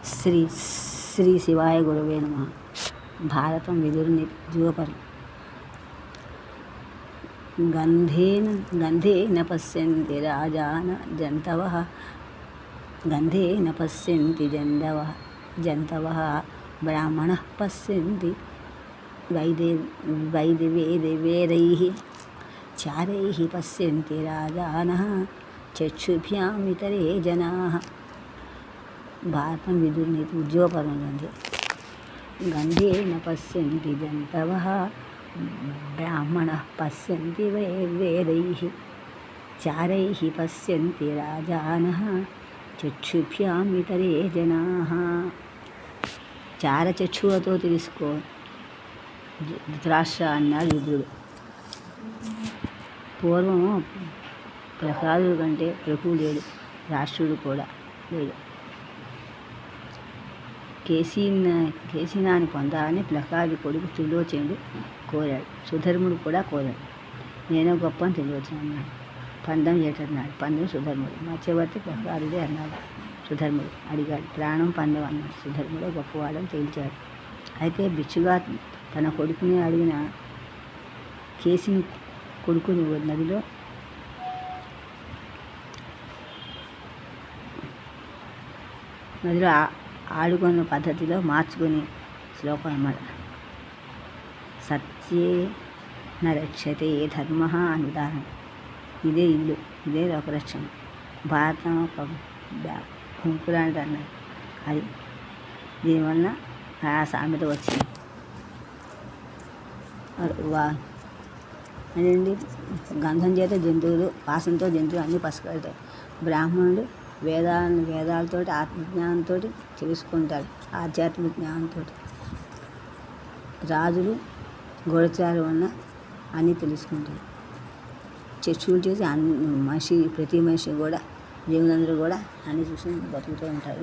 శ్రీ శ్రీ శివాయ గురవే నమః. భారతం విదురుని జీవపర్వం. గంధేన పశ్యంతి రాజాన జంతవః, గంధేన పశ్యంతి జంతవః, బ్రాహ్మణః పశ్యంతి వైదివేరైః, చారైః పశ్యంతి రాజానః, చక్షుభ్యామితరే జనాః. భారతం విదురుని ఉద్యోగపర్వంలో ఉంది. గంధేన పశ్యంతి జంతవః, బ్రాహ్మణః పశ్యంతి వేदैः, చారైః పశ్యంతి రాజానః, చక్షుభ్యామితరే జనాః. చారచక్షువుతో తెలుసుకో ధృతరాష్ట్ర అన్నాడు విదురుడు. పూర్వము ప్రహ్లాదుడి కంటే ప్రభువు లేడు, రాష్ట్రుడు కూడా లేడు. కేశీనాన్ని పొందాలని ప్రహ్లాదు కొడుకు త్రిలోచనుడు కోరాడు. సుధర్ముడు కూడా కోరాడు. నేనే గొప్ప అని త్రిలోచన అన్నాడు. పందెం చేటన్నాడు. పందెం సుధర్ముడు. మధ్యవర్తి ప్రహ్లాదుడే అన్నాడు. సుధర్ముడు అడిగాడు. ప్రాణం పందెం అన్నాడు. సుధర్ముడే గొప్పవాడని తేల్చాడు. అయితే బిచ్చుగా తన కొడుకుని అడిగిన కేసిని కొడుకుని నదిలో ఆడుకున్న పద్ధతిలో మార్చుకుని శ్లోకం అన్నమాట. సత్యే నరక్షతే ధర్మ అని ఉదాహరణ. ఇదే ఇల్లు, ఇదే లోకరక్షణ. భారతం ఒక హుంకులాంటి అన్నారు. అది దీనివల్ల ఆ సామెత వచ్చింది. అదేంటి, గంధం చేత జంతువులు, వాసనతో జంతువులు అన్నీ పసుకెళ్తాయి. బ్రాహ్మణుడు వేదాలతో ఆత్మజ్ఞానంతో తెలుసుకుంటాడు, ఆధ్యాత్మిక జ్ఞానంతో. రాజులు గూఢచారు వలన అన్నీ తెలుసుకుంటారు. చక్షువులు చేసి ప్రతి మనిషి కూడా, దేవులందరూ కూడా అన్నీ చూసి బతుకుతూ ఉంటారు.